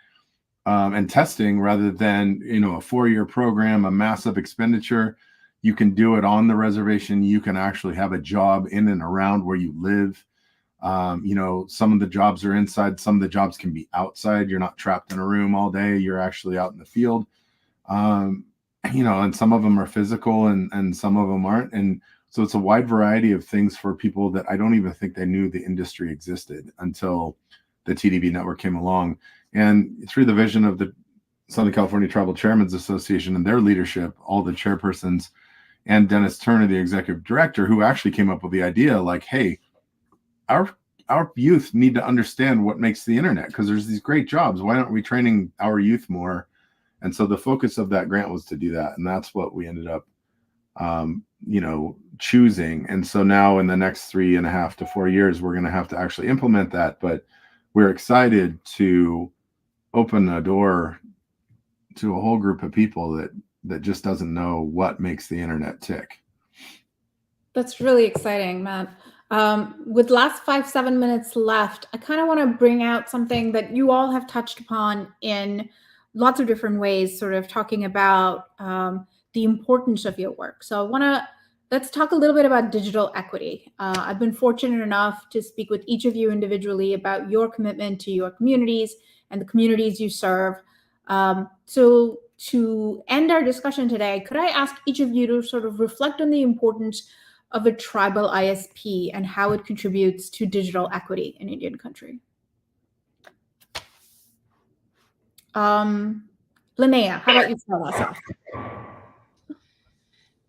and testing rather than, a 4-year program, a massive expenditure. You can do it on the reservation. You can actually have a job in and around where you live. Some of the jobs are inside. Some of the jobs can be outside. You're not trapped in a room all day. You're actually out in the field. And some of them are physical and some of them aren't. And so it's a wide variety of things for people that I don't even think they knew the industry existed until the TDV network came along. And through the vision of the Southern California Tribal Chairmen's Association and their leadership, all the chairpersons, and Dennis Turner, the executive director, who actually came up with the idea like, hey, our youth need to understand what makes the internet because there's these great jobs. Why aren't we training our youth more? And so the focus of that grant was to do that. And that's what we ended up, choosing. And so now in the next 3.5 to 4 years, we're going to have to actually implement that. But we're excited to open a door to a whole group of people that just doesn't know what makes the internet tick. That's really exciting, Matt. With last 5-7 minutes left, I kind of want to bring out something that you all have touched upon in lots of different ways, sort of talking about the importance of your work. So let's talk a little bit about digital equity. I've been fortunate enough to speak with each of you individually about your commitment to your communities and the communities you serve. So to end our discussion today, could I ask each of you to sort of reflect on the importance of a tribal ISP and how it contributes to digital equity in Indian country? Linnea, how about you start us off?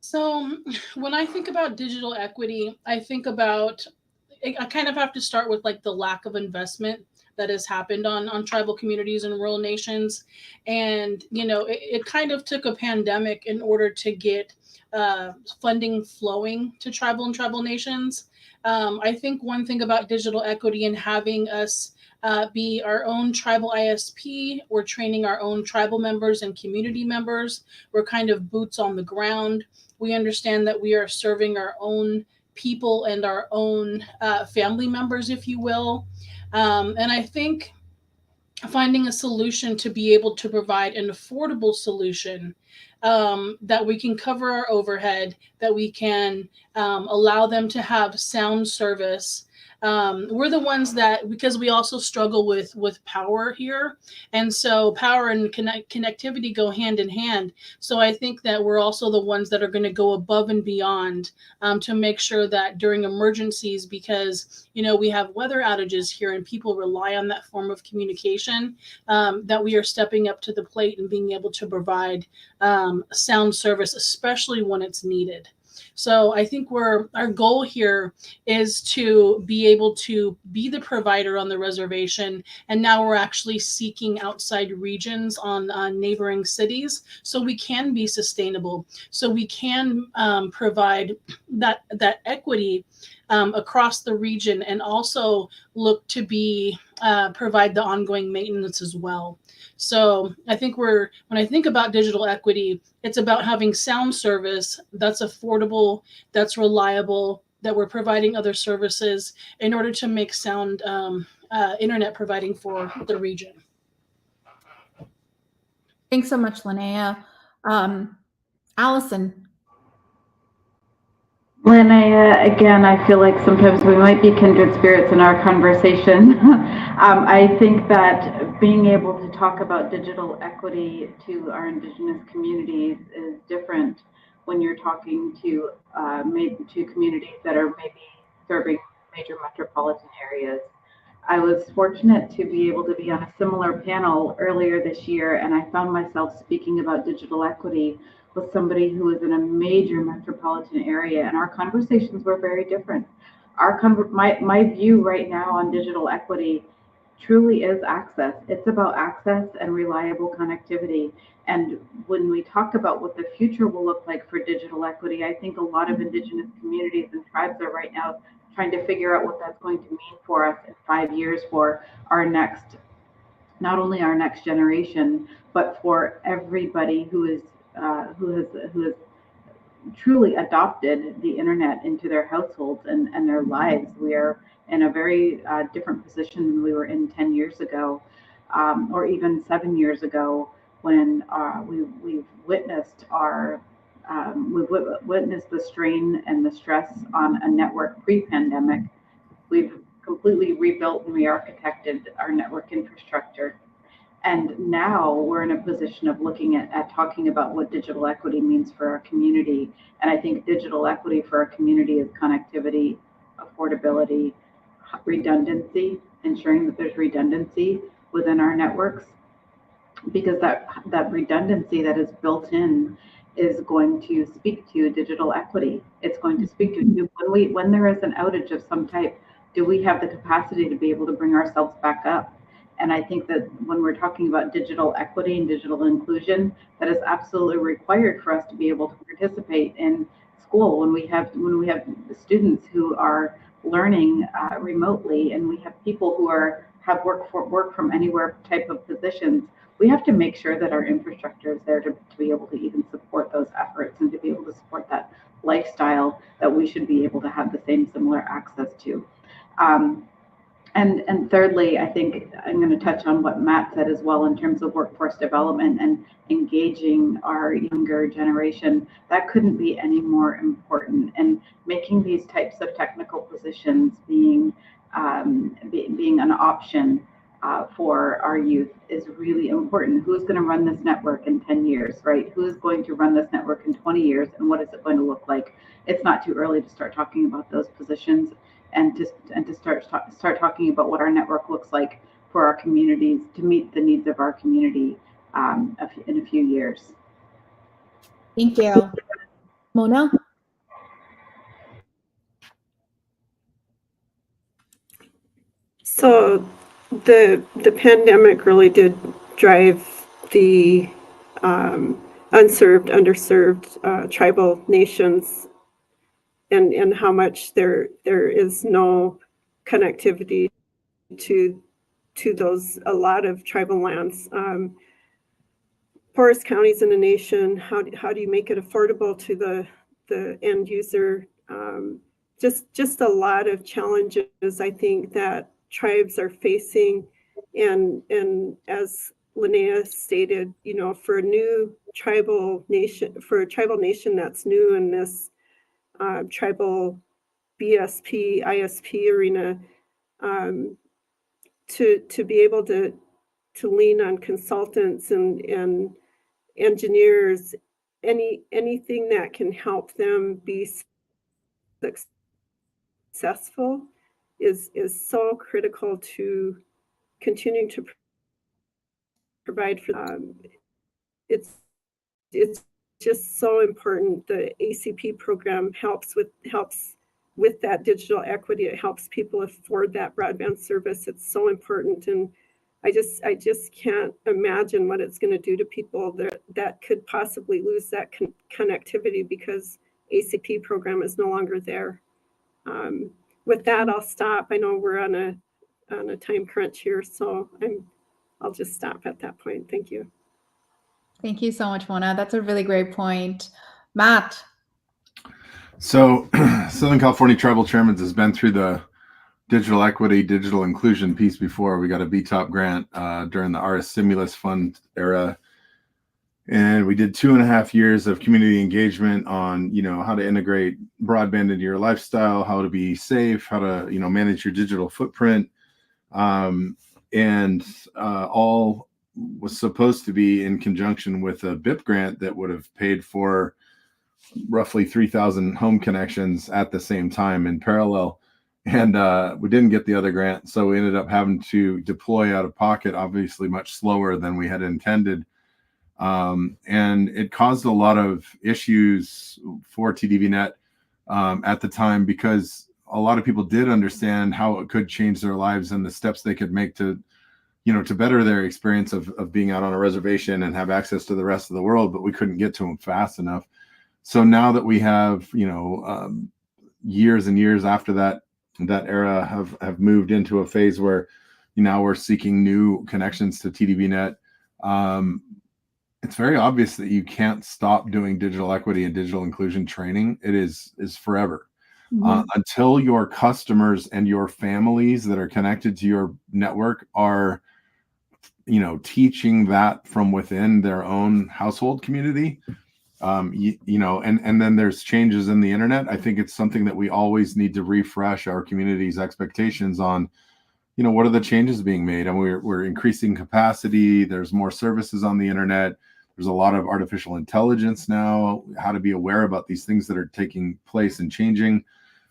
So when I think about digital equity, I kind of have to start with like the lack of investment that has happened on tribal communities and rural nations. And, it kind of took a pandemic in order to get funding flowing to tribal and tribal nations. I think one thing about digital equity and having us be our own tribal ISP, we're training our own tribal members and community members. We're kind of boots on the ground. We understand that we are serving our own people and our own family members, if you will. And I think finding a solution to be able to provide an affordable solution that we can cover our overhead, that we can allow them to have sound service. We're the ones that, because we also struggle with power here. And so power and connectivity go hand in hand. So I think that we're also the ones that are going to go above and beyond to make sure that during emergencies, because, we have weather outages here and people rely on that form of communication, that we are stepping up to the plate and being able to provide sound service, especially when it's needed. So I think our goal here is to be able to be the provider on the reservation. And now we're actually seeking outside regions on neighboring cities so we can be sustainable, so we can provide that equity across the region, and also look to provide the ongoing maintenance as well. So I think when I think about digital equity, it's about having sound service that's affordable, that's reliable, that we're providing other services in order to make sound internet providing for the region. Thanks so much, Linnea. Allison. Linnea, again, I feel like sometimes we might be kindred spirits in our conversation. I think that being able to talk about digital equity to our Indigenous communities is different when you're talking to maybe to communities that are maybe serving major metropolitan areas. I was fortunate to be able to be on a similar panel earlier this year, and I found myself speaking about digital equity with somebody who was in a major metropolitan area, and our conversations were very different. My view right now on digital equity truly is access. It's about access and reliable connectivity. And when we talk about what the future will look like for digital equity, I think a lot of Indigenous communities and tribes are right now trying to figure out what that's going to mean for us in 5 years for our next, not only our next generation, but for everybody who has truly adopted the internet into their households and their lives. We are in a very different position than we were in 10 years ago, or even 7 years ago, when we've witnessed the strain and the stress on a network pre-pandemic. We've completely rebuilt and re-architected our network infrastructure. And now we're in a position of looking at talking about what digital equity means for our community. And I think digital equity for our community is connectivity, affordability, redundancy, ensuring that there's redundancy within our networks, because that redundancy that is built in is going to speak to digital equity. It's going to speak to when there is an outage of some type, do we have the capacity to be able to bring ourselves back up? And I think that when we're talking about digital equity and digital inclusion, that is absolutely required for us to be able to participate in school. When we have students who are learning remotely, and we have people who have work from anywhere type of positions, we have to make sure that our infrastructure is there to be able to even support those efforts and to be able to support that lifestyle that we should be able to have the same similar access to. And thirdly, I think I'm going to touch on what Matt said as well in terms of workforce development and engaging our younger generation. That couldn't be any more important. And making these types of technical positions being an option for our youth is really important. Who's going to run this network in 10 years, right? Who's going to run this network in 20 years, and what is it going to look like? It's not too early to start talking about those positions and to start talking about what our network looks like for our communities to meet the needs of our community in a few years. Thank you. Mona? So the pandemic really did drive the unserved, underserved tribal nations, and how much there is no connectivity to a lot of tribal lands. Poorest counties in the nation, how do you make it affordable to the end user? Just a lot of challenges, I think, that tribes are facing, and as Linnea stated, for a tribal nation that's new in this tribal BSP, ISP arena, to be able to lean on consultants and engineers, anything that can help them be successful is so critical to continuing to provide for them. It's just so important. The ACP program helps with that digital equity. It helps people afford that broadband service. It's so important, and I just can't imagine what it's going to do to people that could possibly lose that connectivity because ACP program is no longer there. With that, I'll stop. I know we're on a time crunch here, so I'll just stop at that point. Thank you. Thank you so much, Mona. That's a really great point. Matt. So Southern California Tribal Chairman's has been through the digital equity, digital inclusion piece before. We got a BTOP grant during the RS Stimulus Fund era. And we did 2.5 years of community engagement on, how to integrate broadband into your lifestyle, how to be safe, how to, manage your digital footprint. And all was supposed to be in conjunction with a BIP grant that would have paid for roughly 3,000 home connections at the same time in parallel. And we didn't get the other grant. So we ended up having to deploy out of pocket, obviously much slower than we had intended. And it caused a lot of issues for TDVNet at the time, because a lot of people did understand how it could change their lives and the steps they could make to better their experience of being out on a reservation and have access to the rest of the world, but we couldn't get to them fast enough. So now that we have, years and years after that era have moved into a phase where now we're seeking new connections to TDVNet. It's very obvious that you can't stop doing digital equity and digital inclusion training. It is forever. Until your customers and your families that are connected to your network are, teaching that from within their own household community. And then there's changes in the internet. I think it's something that we always need to refresh our community's expectations on. What are the changes being made? And we're increasing capacity. There's more services on the internet. There's a lot of artificial intelligence now, how to be aware about these things that are taking place and changing.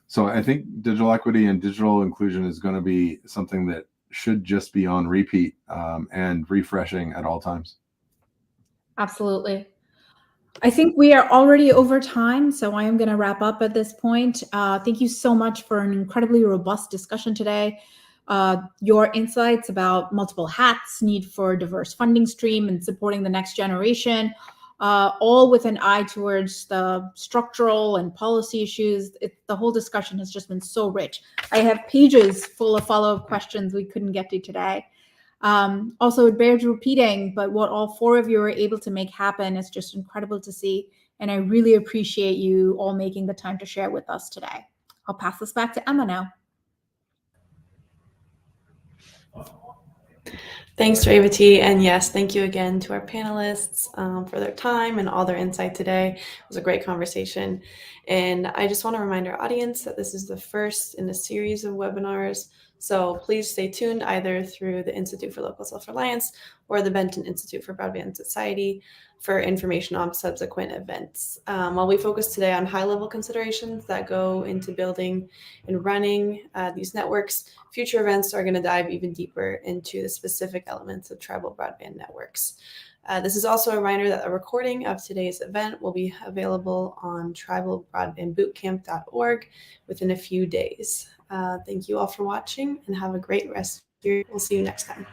So I think digital equity and digital inclusion is going to be something that should just be on repeat and refreshing at all times. Absolutely. I think we are already over time, so I am going to wrap up at this point. Thank you so much for an incredibly robust discussion today. Your insights about multiple hats, need for a diverse funding stream, and supporting the next generation, all with an eye towards the structural and policy issues. The whole discussion has just been so rich. I have pages full of follow-up questions we couldn't get to today. Also, it bears repeating, but what all four of you are able to make happen is just incredible to see. And I really appreciate you all making the time to share with us today. I'll pass this back to Emma now. Thanks, Revati. And yes, thank you again to our panelists for their time and all their insight today. It was a great conversation. And I just want to remind our audience that this is the first in a series of webinars. So please stay tuned either through the Institute for Local Self-Reliance or the Benton Institute for Broadband Society for information on subsequent events. While we focus today on high-level considerations that go into building and running these networks, future events are going to dive even deeper into the specific elements of tribal broadband networks. This is also a reminder that a recording of today's event will be available on tribalbroadbandbootcamp.org within a few days. Thank you all for watching and have a great rest of your day. We'll see you next time.